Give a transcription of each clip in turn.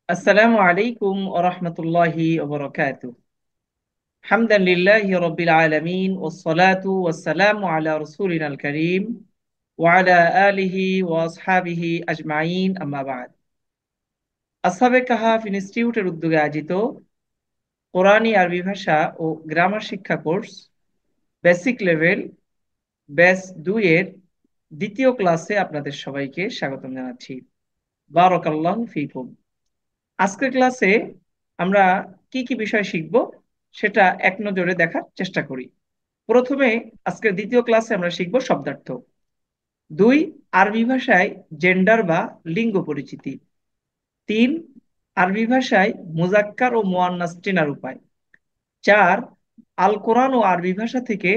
আসসালামু আলাইকুম ওয়া রাহমাতুল্লাহি ওয়া বারাকাতুহু। হামদান লিল্লাহি রাব্বিল আলামিন ওয়াস সালাতু ওয়াস সালামু আলা রাসূলিনাল কারীম ওয়া আলা আলিহি ওয়া আসহাবিহি আজমাইন, আম্মা বা'দ। আসহাবে কাহাফ ইনস্টিটিউটের উদ্যোগে আয়োজিত কোরআনী আরবি ভাষা ও গ্রামার শিক্ষা কোর্স বেসিক লেভেল ব্যাচ 2 এর দ্বিতীয় ক্লাসে আপনাদের সবাইকে স্বাগতম জানাচ্ছি। বারাকাল্লাহু ফিকুম। আজকের ক্লাসে আমরা কি কি বিষয় শিখব সেটা এক নজরে দেখার চেষ্টা করি। প্রথমে আজকের দ্বিতীয় ক্লাসে আমরা শিখব শব্দার্থ। দুই, আরবি ভাষায় জেন্ডার বা লিঙ্গ পরিচিতি। তিন, আরবি ভাষায় মুজাক্কার ও মুয়ান্নাস চেনার উপায়। চার, আল কোরআন ও আরবি ভাষা থেকে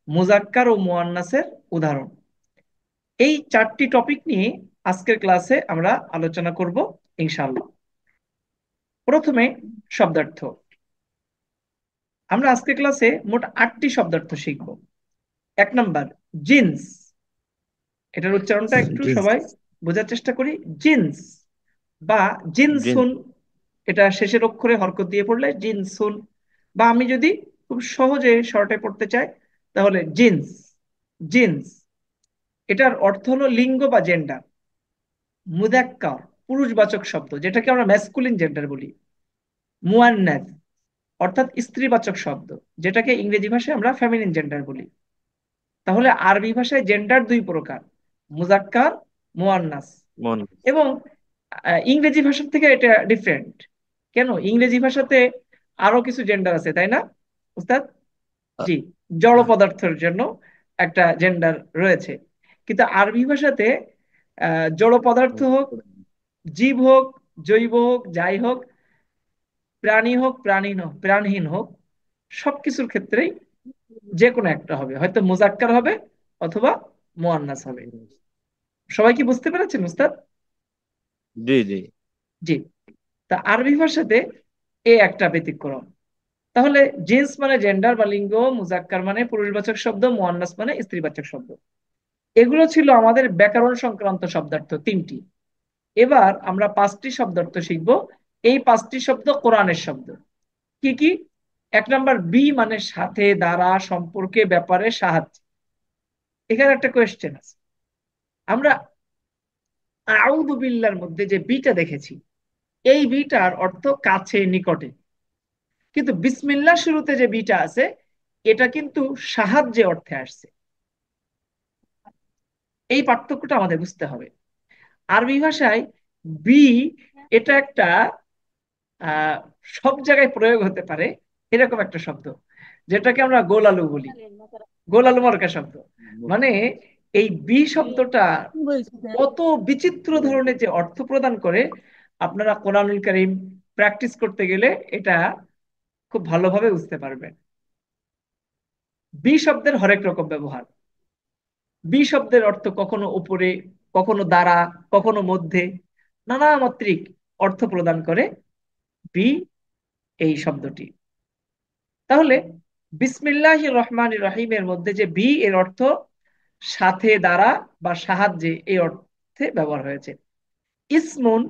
মুজাক্কার ও মুয়ান্নাসের উদাহরণ। এই চারটি টপিক নিয়ে আজকের ক্লাসে আমরা আলোচনা করব ইনশাআল্লাহ। প্রথমে শব্দার্থ। আমরা আজকে ক্লাসে মোট 8টি শব্দার্থ শিখব। এক নাম্বার, জিন্স। এটার উচ্চারণটা একটু জিন্স। সবাই বোঝার চেষ্টা করি। জিন্স বা জিন্স। জিনসুন, এটা শেষের অক্ষরে হরকত দিয়ে পড়লে জিনসুন। বা আমি যদি খুব সহজে শর্টে পড়তে চাই তাহলে জিন্স। জিন্স এটার অর্থ হলো লিঙ্গ বা জেন্ডার। মুদাক্কার পুরুষবাচক শব্দ, যেটাকে আমরা ম্যাসকুলিন জেন্ডার বলি। মুয়ান্নাস অর্থাৎ স্ত্রীবাচক শব্দ, যেটাকে ইংরেজি ভাষায় আমরা ফেমিনিন জেন্ডার বলি। তাহলে আরবি ভাষায় জেন্ডার দুই প্রকার, মুজাক্কার, মুয়ান্নাস। মন। এবং ইংরেজি ভাষার থেকে এটা ডিফারেন্ট। কেন? ইংরেজি ভাষাতে আরো কিছু জেন্ডার আছে, তাই না উস্তাদ? জি, জড় পদার্থের জন্য একটা জেন্ডার রয়েছে। কিন্তু আরবি ভাষাতে জড় পদার্থ হোক, জীব হোক, জৈব হোক, যাই হোক, প্রাণী হোক, প্রাণীন হোক, প্রাণহীন হোক, সবকিছুর ক্ষেত্রেই যে কোনো একটা হবে, হয়তো মুজাক্কার হবে অথবা মুয়ান্নাস হবে। সবাই কি বুঝতে পেরেছেন উস্তাদ? জি জি। জি। তা আরবি ভাষাতে এ একটা ব্যতিক্রম। তাহলে জিন্স মানে জেন্ডার বা লিঙ্গ, মুজাক্কার মানে পুরুষবাচক শব্দ, মুয়ান্নাস মানে স্ত্রীবাচক শব্দ। এগুলো ছিল আমাদের ব্যাকরণ সংক্রান্ত শব্দার্থ তিনটি। এবার আমরা 5টি শব্দার্থ শিখব। এই 5টি শব্দ কোরআনের শব্দ। কি কি? এক নাম্বার, বি মানে সাথে, দ্বারা, সম্পর্কে, ব্যাপারে, সাহায্য। এখানে একটা কোয়েশ্চেন আছে। আমরা আউযু বিল্লাহর মধ্যে যে বিটা দেখেছি, এই বিটার অর্থ কাছে, নিকটে। কিন্তু বিসমিল্লাহ শুরুতে যে বিটা আছে, এটা কিন্তু সাহায্যে অর্থে আসছে। এই পার্থক্যটা আমাদের বুঝতে হবে। আরবি ভাষায় বি এটা একটা আহ সব জায়গায় প্রয়োগ হতে পারে এরকম একটা শব্দ, যেটাকে আমরা গোল আলু বলি। গোল আলু মার্কা শব্দ। মানে এই বি শব্দটা কত বিচিত্র ধরনের যে অর্থ প্রদান করে, আপনারা কোরআনুল কারীম প্র্যাকটিস করতে গেলে এটা খুব ভালোভাবে বুঝতে পারবেন। বি শব্দের হরেক রকম ব্যবহার। বি শব্দের অর্থ কখনো উপরে, কখনো দ্বারা, কখনো মধ্যে, নানা মাত্রিক অর্থ প্রদান করে বি এই শব্দটি। তাহলে বিসমিল্লাহির রহমানির রহিমের মধ্যে যে বি এর অর্থ সাথে, দ্বারা বা সাহায্যে এই অর্থে ব্যবহার হয়েছে। ইসমুন,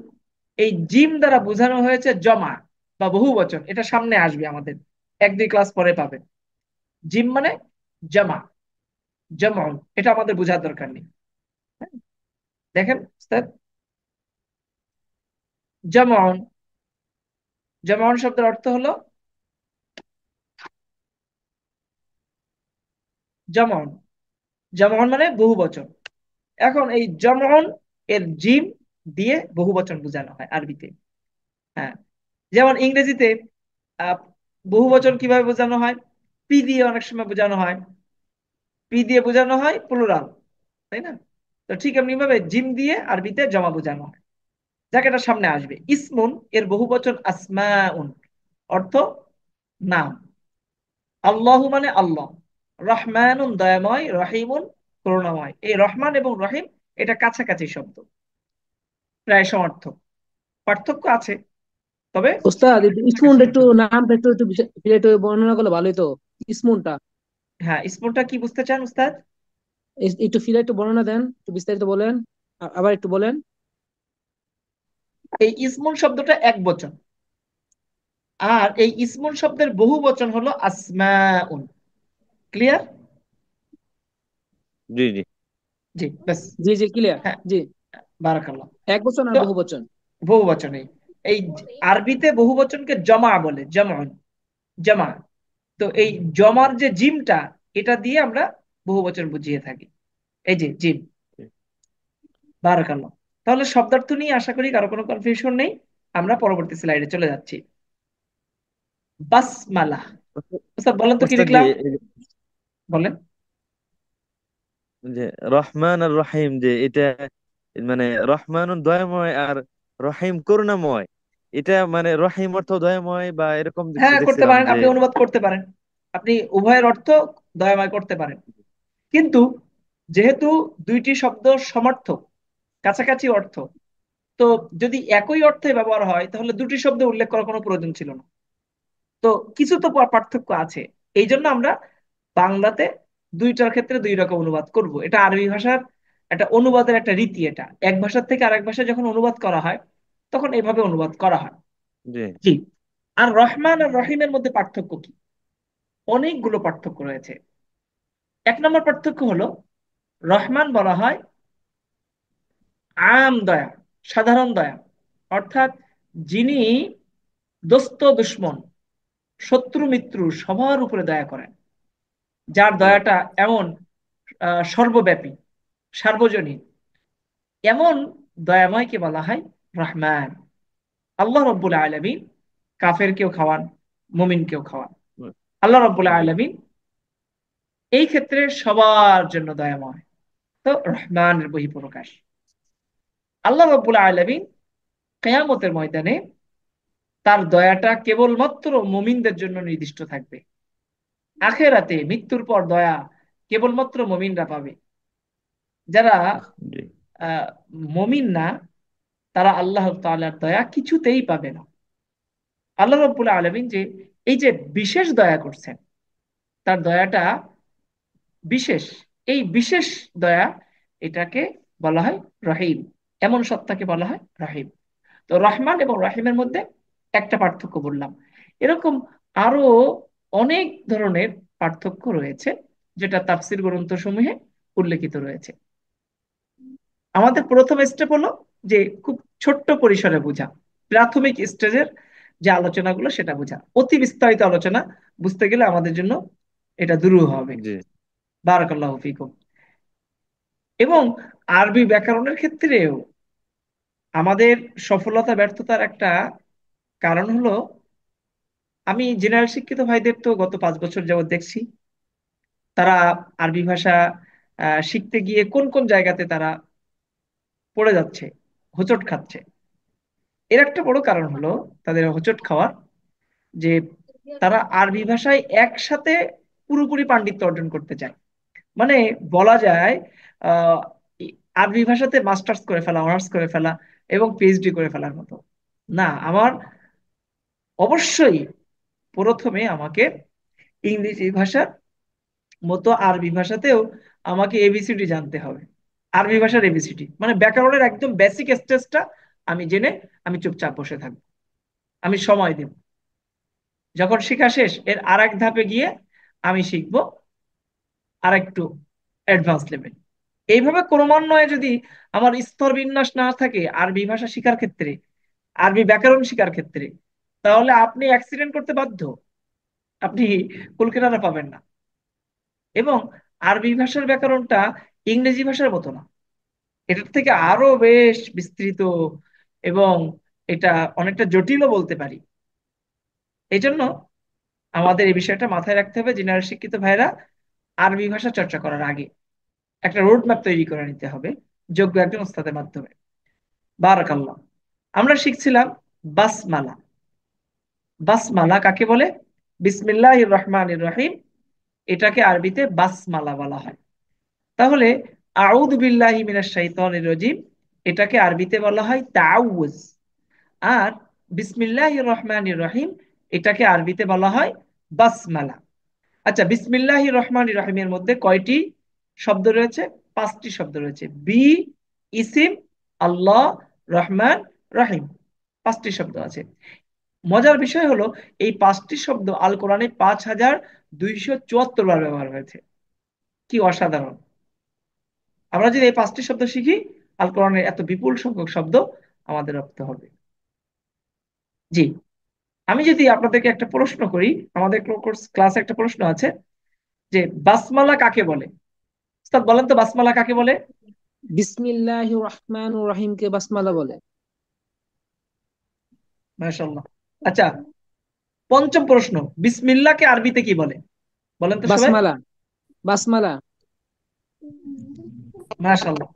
এই জিম দ্বারা বোঝানো হয়েছে জমা বা বহু বচন। এটা সামনে আসবে আমাদের, 1-2 ক্লাস পরে পাবেন। জিম মানে জমা, জমন, এটা আমাদের বোঝার দরকার নেই। দেখেন স্যার, জমন, জমন শব্দের অর্থ হলো জমন। জমন মানে বহু বচন। এখন এই জমন এর জিম দিয়ে বহু বচন বোঝানো হয় আরবিতে। হ্যাঁ, যেমন ইংরেজিতে আহ, বহু বচন কিভাবে বোঝানো হয়? পি দিয়ে অনেক সময় বোঝানো হয়। পি দিয়ে বোঝানো হয় প্লুরাল, তাই না? তো ঠিক এমনি ভাবে জিম দিয়ে আরবিতে জমা বোঝানো হয়। যাকে এটা সামনে আসবে। ইসমুন এর বহু বচন আসমাউন, অর্থ নাম। আল্লাহু মানে আল্লাহ। রহমানুন দয়াময়, রহিমুন করুণাময়। এই রহমান এবং রহিম এটা কাছাকাছি শব্দ, প্রায় সমার্থক। পার্থক্য আছে, তবে ওস্তাদ একটু কাছাকাছি স্পুনটা একটু শব্দ। নামটা একটু একটু একটু বর্ণনা করলে ভালোই তো। স্পুনটা হ্যাঁ, ইসমুনটা কি বুঝতে চান উস্তাদ? একটু ফিরে একটু বর্ণনা দেন, একটু বিস্তারিত বলেন। আবার একটু বলেন। এই ইসমুন শব্দটা এক বচন, আর এই ইসমুন শব্দের বহু বচন হলো আসমাউন। ক্লিয়ার? জি জি। জি, ব্যাস। জি জি, ক্লিয়ার। হ্যাঁ, জি। বারাকাল্লাহ। এক বচন আর তো বহু বচন। বহু বচনে এই আরবিতে বহু বচনকে জমা বলে, জমা, জমা। তো এই জমার যে জিমটা, এটা দিয়ে আমরা বহু বচন বুঝিয়ে থাকি। এই যে জিম। বারাকাল্লাহ। তাহলে শব্দার্থ নিয়ে আশা করি কারো কোনো কনফিউশন নেই। আমরা পরবর্তী স্লাইডে চলে যাচ্ছি। বাসমালা। স্যার বলেন তো কি ওস্তাদ জি, লিখলাম? বলেন। যে রহমান আর রহিম, যে এটা মানে রহমান দয়াময় আর রহিম করুণাময়, এটা মানে রহিম অর্থ দয়াময় বা এরকম হ্যাঁ, করতে দেখছিলাম পারেন, যে। আপনি অনুবাদ করতে পারেন। আপনি উভয়ের অর্থ দয়াময় করতে পারেন। কিন্তু যেহেতু দুইটি শব্দ সমার্থক, কাছাকাছি অর্থ, তো যদি একই অর্থে ব্যবহার হয় তাহলে দুটি শব্দ উল্লেখ করার কোনো প্রয়োজন ছিল না। তো কিছু তো পার্থক্য আছে। এই জন্য আমরা বাংলাতে দুইটার ক্ষেত্রে দুই রকম অনুবাদ করব। এটা আরবি ভাষার একটা অনুবাদের একটা রীতি। এটা এক ভাষার থেকে আরেক ভাষায় যখন অনুবাদ করা হয় তখন এইভাবে অনুবাদ করা হয়। জি জি। আর রহমান আর রহিমের মধ্যে পার্থক্য কি? অনেকগুলো পার্থক্য রয়েছে। এক নম্বর পার্থক্য হলো, রহমান বলা হয় আম দয়া, সাধারণ দয়া, অর্থাৎ যিনি দোস্ত দুশ্মন, শত্রু মিত্র সবার উপরে দয়া করেন, যার জি দয়াটা এমন সর্বব্যাপী, সার্বজনীন, এমন দয়াময়কে বলা হয় রহমান। আল্লাহ রব্বুল আলামিন কাফের কেও খাওয়ান, মুমিন কেও খাওয়ান। আল্লাহ রব্বুল জি আলামিন এই ক্ষেত্রে সবার জন্য দয়াময়। তো রহমানের বহিঃপ্রকাশ। আল্লাহ রব্বুল আলামিন কিয়ামতের ময়দানে তার দয়াটা কেবলমাত্র মুমিনদের জন্য নির্দিষ্ট থাকবে। আখেরাতে মৃত্যুর পর দয়া কেবলমাত্র মুমিনরা পাবে। যারা জি আহ মুমিন না, তারা আল্লাহ তাআলার দয়া কিছুতেই পাবে না। আল্লাহ রাব্বুল আলামিন যে এই যে বিশেষ দয়া করছেন, তার দয়াটা বিশেষ। এই বিশেষ দয়া, এটাকে বলা হয় রহিম। এমন সত্তাকে বলা হয় রহিম। তো রহমান এবং রহিমের মধ্যে একটা পার্থক্য বললাম। এরকম আরো অনেক ধরনের পার্থক্য রয়েছে, যেটা তাফসির গ্রন্থসমূহে উল্লেখিত রয়েছে। আমাদের প্রথম স্টেপ হলো যে খুব ছোট্ট পরিসরে বোঝা, প্রাথমিক স্টেজের যে আলোচনাগুলো সেটা বোঝা। অতি বিস্তারিত আলোচনা বুঝতে গেলে আমাদের জন্য এটা দুরূহ হবে। জি বারাকাল্লাহু ফিকুম। এবং আরবি ব্যাকরণের ক্ষেত্রেও আমাদের সফলতা ব্যর্থতার একটা কারণ হলো, আমি জেনারেল শিক্ষিত ভাইদের তো গত 5 বছর যাবত দেখছি, তারা আরবি ভাষা শিখতে গিয়ে কোন কোন জায়গাতে তারা পড়ে যাচ্ছে, হোঁচট খাচ্ছে। এর একটা বড় কারণ হলো তাদের হোঁচট খাওয়ার, যে তারা আরবি ভাষায় একসাথে পুরোপুরি পাণ্ডিত্য অর্জন করতে চায়। মানে বলা যায় আহ এই আরবি ভাষাতে মাস্টার্স করে ফেলা, অনার্স করে ফেলা এবং পিএইচডি করে ফেলার মতো। না, আমার অবশ্যই প্রথমে আমাকে ইংরেজি ভাষার মতো আরবি ভাষাতেও আমাকে এবিসিডি জানতে হবে। আরবি ভাষার এবিসিডি মানে ব্যাকরণের একদম বেসিক স্টেজটা আমি জেনে আমি চুপচাপ বসে থাকবো, আমি সময় দেব। যখন শেখা শেষ, এর আর এক ধাপে গিয়ে আমি শিখবো আর একটু অ্যাডভান্স লেভেল। এইভাবে ক্রমান্বয়ে যদি আমার স্তর বিন্যাস না থাকে আরবি ভাষা শেখার ক্ষেত্রে, আরবি ব্যাকরণ শেখার ক্ষেত্রে, তাহলে আপনি অ্যাক্সিডেন্ট করতে বাধ্য। আপনি কুল কিনারা পাবেন না। এবং আরবি ভাষার ব্যাকরণটা ইংরেজি ভাষার মতো না, এটার থেকে আরো বেশ বিস্তৃত এবং এটা অনেকটা জটিলও বলতে পারি। এই জন্য আমাদের এই বিষয়টা মাথায় রাখতে হবে, জেনারেল শিক্ষিত ভাইরা আরবি ভাষা চর্চা করার আগে একটা রোড ম্যাপ তৈরি করে নিতে হবে যোগ্য একজন ওস্তাদের মাধ্যমে। বারাকাল্লাহ। আমরা শিখছিলাম বাসমালা। বাসমালা কাকে বলে? বিসমিল্লাহির রহমানির রহিম, এটাকে আরবিতে বাসমালা বলা হয়। তাহলে আউযু বিল্লাহি মিনাশ শাইতানির রাজিম, এটাকে আরবিতে বলা হয় তাআউয। আর বিসমিল্লাহির রহমানির রহিম, এটাকে আরবিতে বলা হয় বাসমালা। আচ্ছা, বিসমিল্লাহির রহমানির রহিমের মধ্যে কয়টি শব্দ রয়েছে? 5টি শব্দ রয়েছে। বি, ইসিম, আল্লাহ, রহমান, রহিম। 5টি শব্দ আছে। মজার বিষয় হলো এই 5টি শব্দ আল কোরআনে 5274 বার ব্যবহার হয়েছে। কি অসাধারণ! আমরা যদি এই 5টি শব্দ শিখি, আল কোরআনের এত বিপুল সংখ্যক শব্দ আমাদের রপ্ত হবে। জি, আমি যদি আপনাদেরকে একটা প্রশ্ন করি, আমাদের ক্লাসে একটা প্রশ্ন আছে যে বাসমালা কাকে বলে। উস্তাদ বলেন তো বাসমালা কাকে বলে? বিসমিল্লাহির রহমানির রহিম কে বাসমালা বলে। মাশাআল্লাহ। আচ্ছা, পঞ্চম প্রশ্ন, বিসমিল্লাহকে আরবিতে কি বলে? বলেন তো সবাই। বাসমালা। বাসমালা। মাশাআল্লাহ।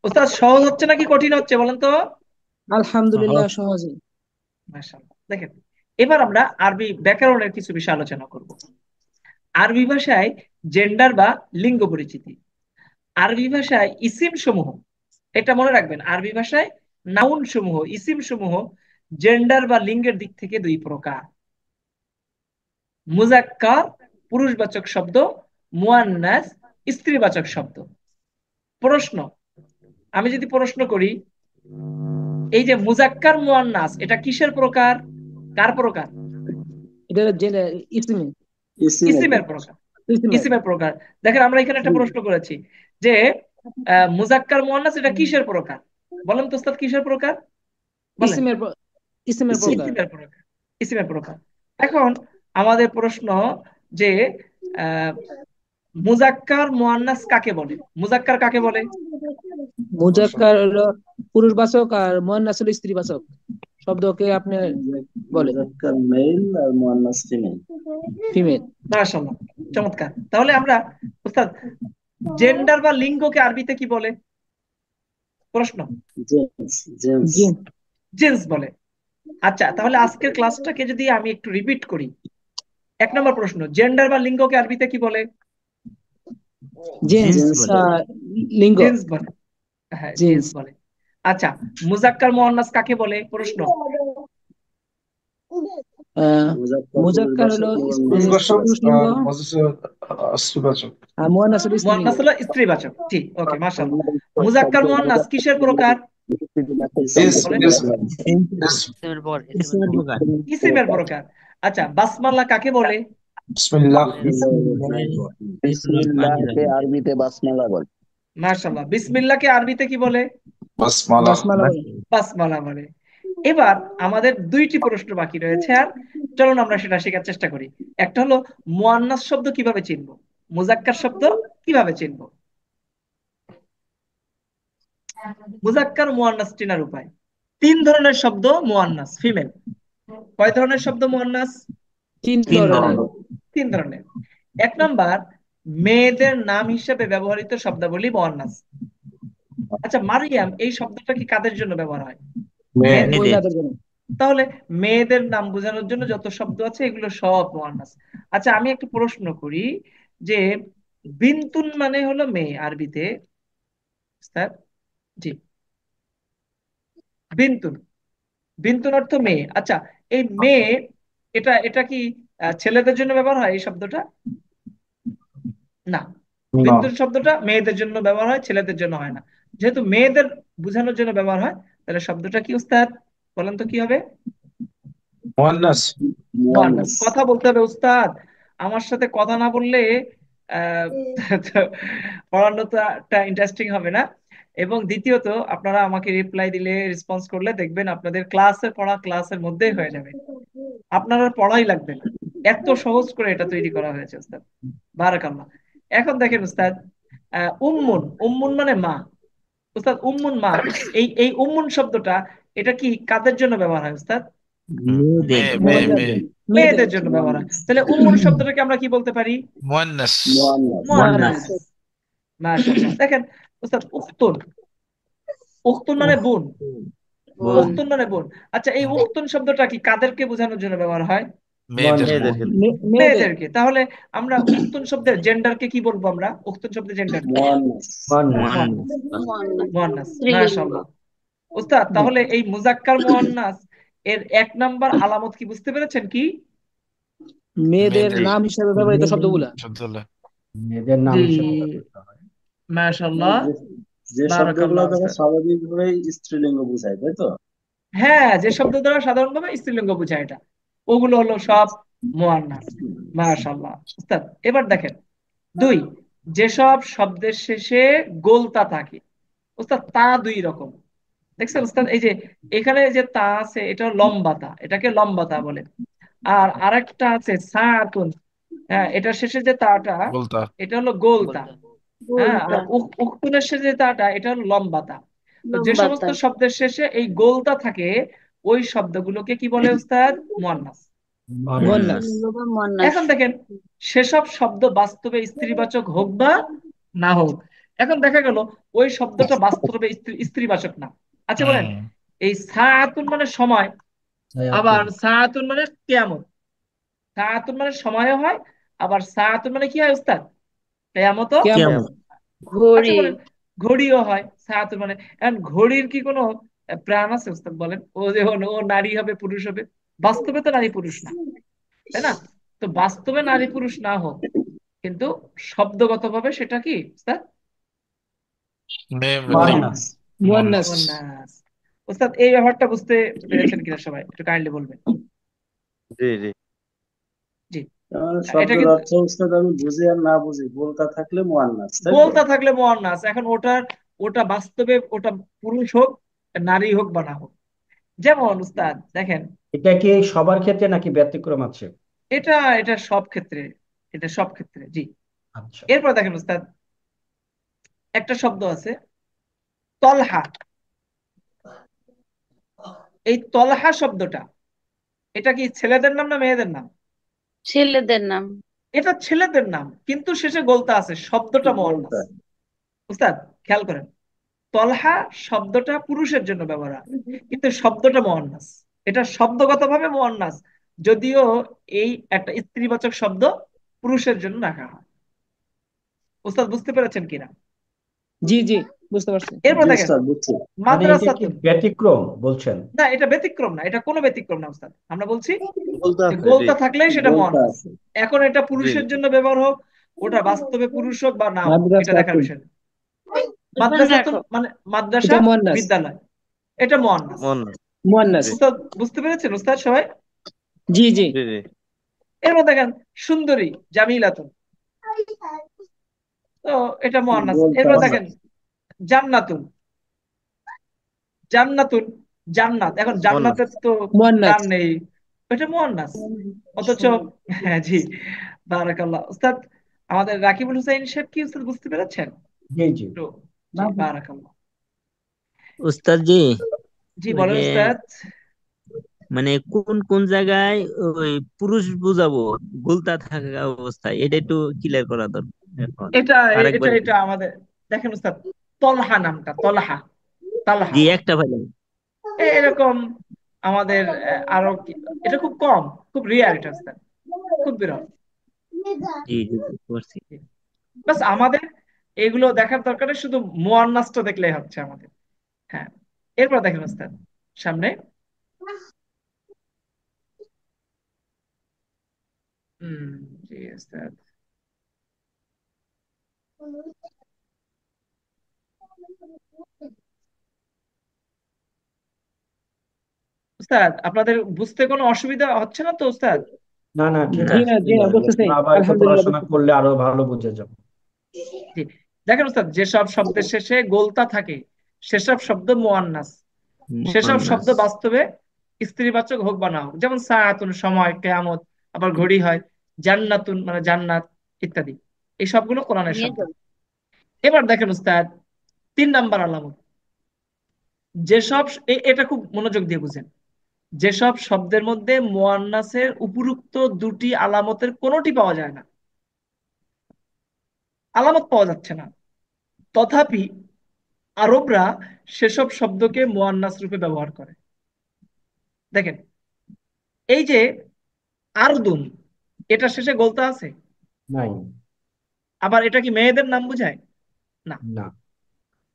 উস্তাদ সহজ হচ্ছে নাকি কঠিন হচ্ছে বলেন তো? আলহামদুলিল্লাহ, সহজ। সহজে। মাশাআল্লাহ। দেখেন, এবার আমরা আরবি ব্যাকরণের কিছু বিষয় আলোচনা করব। আরবি ভাষায় জেন্ডার বা লিঙ্গ পরিচিতি। আরবি ভাষায় ইসিম সমূহ, এটা মনে রাখবেন, আরবি ভাষায় নাউন সমূহ, ইসিম সমূহ জেন্ডার বা লিঙ্গের দিক থেকে দুই প্রকার: মুজাক্কার পুরুষবাচক শব্দ, মুয়ান্নাস স্ত্রীবাচক শব্দ। প্রশ্ন, আমি যদি প্রশ্ন করি, এই যে মুজাক্কার মুয়ান্নাস এটা কিসের প্রকার, কার প্রকার? এটা ইসমি। ইসিমের প্রকার। ইসমের। ইসিমের প্রকার। দেখেন, আমরা এখানে একটা প্রশ্ন করেছি যে মুজাক্কার মুয়ান্নাস এটা কিসের প্রকার? বলেন তো উস্তাদ, কিসের প্রকার? বলেন। ইসমের ইসমের প্রকার। ইসিমের প্রকার। ইসিমের প্রকার। এখন আমাদের প্রশ্ন যে আহ, মুজাক্কার মুয়ান্নাস কাকে বলে? মুজাক্কার কাকে বলে? মুজাক্কার হলো পুরুষবাচক আর মুয়ান্নাস হলো স্ত্রীবাচক শব্দকে আপনি বলে। মুজাক্কার মেল আর মুয়ান্নাস ফিমেল। ফিমেল। মাশাআল্লাহ, চমৎকার। তাহলে আমরা উস্তাদ জেন্ডার বা লিঙ্গকে আরবিতে কি বলে? প্রশ্ন। জেন্টস জেন্টস জি। জেন্স বলে। আচ্ছা, তাহলে আজকের ক্লাসটাকে যদি আমি একটু রিপিট করি, 1 নম্বর প্রশ্ন, জেন্ডার বা লিঙ্গকে আরবিতে কি বলে? জেন্টস। জিন্স জেন্টস বলে। বলে। লিঙ্গ। জেন্স বলে। হ্যাঁ, জেন্স জেন্টস। বলে। আচ্ছা, মুজাক্কার মুয়ান্নাস কাকে বলে? প্রশ্ন। মুজাক্কার মুজাক্কার হলো পুরুষবাচক, মুয়ান্নাস পুরুষবাচক পুরুষ স্ত্রীবাচক। লিঙ্গ আর মুজাক্কার স্ত্রীবাচক। আর মুয়ান্নাস হলো স্ত্রীলিঙ্গ। মুয়ান্নাস হলো স্ত্রীবাচক। ঠিক, ওকে, মাশাআল্লাহ। মুজাক্কার মুয়ান্নাস কিসের প্রকার? ইস বলেন। ইস ইস ইসমের প্রকার। ইসিমের প্রকার। আচ্ছা, বাসমাল্লাহ কাকে বলে? বিসমিল্লাহ। বিসমিল্লাহকে আরবিতে বাসমালা বলে। মাশাআল্লাহ। বিসমিল্লাহকে আরবিতে কি বলে? বাসমালা। বাসমালা বলে। বাসমালা বলে। এবার আমাদের 2টি প্রশ্ন বাকি রয়েছে, আর চলুন আমরা সেটা শেখার চেষ্টা করি। একটা হলো মুয়ান্নাস শব্দ কিভাবে চিনবো, মুজাক্কার শব্দ কিভাবে চিনবো। মুজাক্কার মুয়ান্নাস চেনার উপায়: 3 ধরনের শব্দ মুয়ান্নাস ফিমেল। কয় ধরনের শব্দ মুয়ান্নাস? তিন তিন ধরনের। ধরনের। 3 ধরনের। 1 নম্বর, মেয়েদের নাম হিসেবে ব্যবহৃত শব্দাবলী মুয়ান্নাস। আচ্ছা, মারিয়াম এই শব্দটা কি কাদের জন্য ব্যবহার হয়? মেয়ে। মেয়েদের। মেয়েদের। মহিলাদের জন্য। তাহলে মেয়েদের নাম বোঝানোর জন্য যত শব্দ আছে এগুলো সব মুয়ান্নাস। আচ্ছা, আমি একটা প্রশ্ন করি যে বিনতুন মানে হলো মেয়ে আরবিতে, স্যার। জি, বিনতুন। বিনতুন অর্থ মেয়ে। আচ্ছা, এই মেয়ে, এটা এটা কি ছেলেদের জন্য ব্যবহার হয় এই শব্দটা? না, না। বিনতুন শব্দটা মেয়েদের জন্য ব্যবহার হয়, ছেলেদের জন্য হয় না। যেহেতু মেয়েদের বোঝানোর জন্য ব্যবহার হয়, তাহলে শব্দটা কি উস্তাদ? বলেন তো কি হবে? মুয়ান্নাস। মুয়ান্নাস। মুয়ান্নাস। কথা বলতে হবে উস্তাদ, আমার সাথে কথা না বললে আহ, তো পড়ানো তো ইন্টারেস্টিং হবে না। এবং দ্বিতীয়ত, আপনারা আমাকে রিপ্লাই দিলে, রেসপন্স করলে দেখবেন আপনাদের ক্লাসের পড়া ক্লাসের মধ্যেই হয়ে যাবে, আপনার আর পড়াই লাগবে না। এত সহজ করে এটা তৈরি করা হয়েছে উস্তাদ। বারাকাল্লাহ। এখন দেখেন উস্তাদ, উম্মুন, উম্মুন মানে মা। উস্তাদ উম্মুন মা, এই এই উম্মুন শব্দটা এটা কি কাদের জন্য ব্যবহার হয় উস্তাদ? মেয়েদের। মহিলাদের। মেয়ে। মেয়েদের। মেয়েদের জন্য ব্যবহার হয়। মুয়ান্নাস। তাহলে উম্মুন শব্দটাকে আমরা কি বলতে পারি? مؤنث. মুয়ান্নাস। মুয়ান্নাস। মুয়ান্নাস। মাশাআল্লাহ। দেখেন উস্তাদ, উখতুন, উখতুন মানে বোন। বোন। উখতুন মানে বোন। আচ্ছা, এই উখতুন শব্দটা কি কাদেরকে বোঝানোর জন্য ব্যবহার হয়? ميدر. মেয়েদেরকে। মেয়েদের। মেয়েদেরকে। তাহলে আমরা উখতুন শব্দের জেন্ডারকে কি বলবো? আমরা উখতুন শব্দের জেন্ডার কি? মুয়ান্নাস। মুয়ান্নাস। মুয়ান্নাস। মুয়ান্নাস। মাশাআল্লাহ। উস্তাদ, তাহলে এই মুজাক্কার মুয়ান্নাস এর 1 নম্বর আলামত কি বুঝতে পেরেছেন কি? মেয়েদের ميدر. নাম হিসেবে ব্যবহৃত শব্দগুলা। تفضل. মেয়েদের নাম জি, হিসেবে ব্যবহৃত হয়। মানে মাশাআল্লাহ। যে যে শব্দগুলো বারাকাল্লাহ দ্বারা উস্তাদ। স্বাভাবিকভাবেই স্ত্রীলিঙ্গ বোঝায়, তাই তো? হ্যাঁ, যে শব্দ দ্বারা সাধারণভাবে স্ত্রীলিঙ্গ বোঝায় এটা, ওগুলো হলো সব মুয়ান্নাস। মাশাআল্লাহ উস্তাদ। এবার দেখেন দুই, যেসব শব্দের শেষে গোলতা থাকে। উস্তাদ তা দুই রকম, দেখছেন উস্তাদ? এই যে এখানে যে তা আছে, এটা লম্বা তা, এটাকে লম্বা তা বলে। আর আরেকটা আছে সাতুন, হ্যাঁ, এটার শেষে যে তাটা, বলতা এটা হলো গোল তা। হ্যাঁ, আর গোলতা, উক্তুনের শেষে যে তাটা, এটা হলো লম্বা তা। তো যে সমস্ত লম্বাতা, শব্দের শেষে এই গোলতা থাকে, ওই শব্দগুলোকে কি বলে উস্তাদ? মুয়ান্নাস। মুয়ান্নাস। স্ত্রীলিঙ্গ বা মুয়ান্নাস। এখন দেখেন, সেসব শব্দ বাস্তবে স্ত্রীবাচক হোক বা না হোক, এখন দেখা গেল ওই শব্দটা বাস্তবে স্ত্রীবাচক না। আচ্ছা বলেন, হুম এই সাআতুন মানে সময়, আবার সায়াতুন সাআতুন মানে কিয়ামত। সাআতুন মানে সময়ও হয়, আবার সাআতুন মানে কি হয় উস্তাদ? কিয়ামতও। কিয়ামত। কিয়ামত। আচ্ছা ঘড়ি, বলেন, ঘড়িও হয় সাআতুন মানে। এখন ঘড়ির কি কোনো প্রাণ আছে উস্তাদ? বলেন, ও যখন ও নারী হবে পুরুষ হবে? বাস্তবে তো নারী পুরুষ না, তাই না? তো বাস্তবে নারী পুরুষ না হোক, কিন্তু শব্দগতভাবে সেটা কি উস্তাদ? মুয়ান্নাস মুয়ান্নাস। মুয়ান্নাস। উস্তাদ এই ব্যাপারটা বুঝতে পেরেছেন কিনা সবাই একটু কাইন্ডলি বলবেন। জি জি। জি। এটা শব্দের কিন্তু অর্থ উস্তাদ আমি বুঝি আর না বুঝি, বলতা থাকলে মুয়ান্নাস, তাই তো? গোলতা থাকলে মুয়ান্নাস। এখন ওটা বাস্তবে ওটা পুরুষ হোক, নারী হোক বা না হোক। যেমন উস্তাদ দেখেন, এটা কি সবার ক্ষেত্রে নাকি ব্যতিক্রম আছে? এটা এটা সব ক্ষেত্রে, এটা সব ক্ষেত্রে, জি। আচ্ছা। এরপর দেখেন উস্তাদ, একটা শব্দ আছে তলহা। এই তলহা শব্দটা, এটা কি ছেলেদের নাম না মেয়েদের নাম? ছেলেদের নাম। এটা ছেলেদের নাম, কিন্তু শেষে গোলতা আছে, শব্দটা মুয়ান্নাস। বলতা। উস্তাদ খেয়াল করেন, তলহা শব্দটা পুরুষের জন্য ব্যবহার হয়, কিন্তু শব্দটা মুয়ান্নাস। এটা শব্দগতভাবে মুয়ান্নাস, যদিও এই একটা স্ত্রীবাচক শব্দ পুরুষের জন্য রাখা হয়। উস্তাদ বুঝতে পেরেছেন কিনা? জি জি, বুঝতে পারছি। এরপর জি দেখেন উস্তাদ, বুঝছি। মানে এটা কি মাদ্রাসাতুন। ব্যতিক্রম বলছেন? না, এটা ব্যতিক্রম না, এটা কোনো ব্যতিক্রম না উস্তাদ। আমরা বলছি বলতে যে আছে। জি গোলতা থাকলেই সেটা বলতা মুয়ান্নাস। আছে। এখন এটা জি পুরুষের জি। জন্য ব্যবহার হোক, ওটা বাস্তবে পুরুষ হোক বা না হোক, এটা দেখার মাদ্রাসাতুন, বিষয় না। ওখানে মাদ্রাসাতুন রাখো। মানে মাদ্রাসা, এটা মুয়ান্নাস। বিদ্যালয়, এটা মুয়ান্নাস। মুয়ান্নাস। মুয়ান্নাস। জি উস্তাদ বুঝতে পেরেছেন উস্তাদ সবাই? জি জি। জি জি। এরপর দেখেন সুন্দরী, জামিলাতুন, তো এটা মুয়ান্নাস। বলতা এরপর আছে। দেখেন জান্নাতুন, জান্নাতুন, জান্নাত। এখন মুয়ান্নাস। জান্নাতের তো মুয়ান্নাস। প্রাণ নেই, এটা মুয়ান্নাস। অথচ, হ্যাঁ জি, বারাকাল্লাহ উস্তাদ। আমাদের রাকিবুল হুসাইন সাহেব কি উস্তাদ বুঝতে পেরেছেন? জি জি। একটু, জি বারাকাল্লাহ। উস্তাদ জি, জি ওই বলেন যে উস্তাদ। মানে কোন কোন জায়গায় ওই পুরুষ বুঝাবো গুলতা থাকা অবস্থায়, এটা একটু ক্লিয়ার করা দরকার এখন। এটা এটা আরেকবার এটা আমাদের, দেখেন উস্তাদ, তলহা নামটা, তলহা, তালহা, জি একটা ভাই। এরকম আমাদের আরো এটা খুব কম, খুব রিয়ার এটা উস্তাদ, খুব বিরল। জি জি বুঝতে পারছি। বাস আমাদের এগুলো দেখার দরকার নেই, শুধু মুয়ান্নাসটা দেখলেই হচ্ছে আমাদের। হ্যাঁ। এরপর দেখেন উস্তাদ সামনে, হম, জি উস্তাদ। উস্তাদ আপনাদের বুঝতে কোনো অসুবিধা হচ্ছে না তো উস্তাদ? না না, ঠিক না। জি আছে, না জি না, ক্লিয়ার। বুঝতেছি। আবার একটু আলহামদুলিল্লাহ পড়াশোনা বুঝতেছি। করলে আরো ভালো বুঝে যাবে। জি। দেখেন উস্তাদ, যেসব শব্দের শেষে গোলতা থাকে সেসব শব্দ মুয়ান্নাস। সেসব শব্দ মুয়ান্নাস। বাস্তবে স্ত্রীবাচক হোক বা না হোক, যেমন সাআতুন সময়, কেয়ামত, আবার ঘড়ি হয়, জান্নাতুন মানে জান্নাত, ইত্যাদি। এই সবগুলো কোরআনের নিয়ে শব্দ। যাও। এবার দেখেন উস্তাদ, 3 নাম্বার আলামত, যেসব এটা খুব মনোযোগ দিয়ে বুঝেন, যেসব শব্দের মধ্যে মুয়ান্নাসের উপরোক্ত দুটি আলামতের কোনোটি পাওয়া যায় না, আলামত পাওয়া যাচ্ছে না, তথাপি আরবরা সেসব শব্দকে মুয়ান্নাস রূপে ব্যবহার করে। দেখেন, এই যে আরদুন, এটা শেষে গোলতা আছে, নাই। আবার এটা কি মেয়েদের নাম বোঝায়? না। না।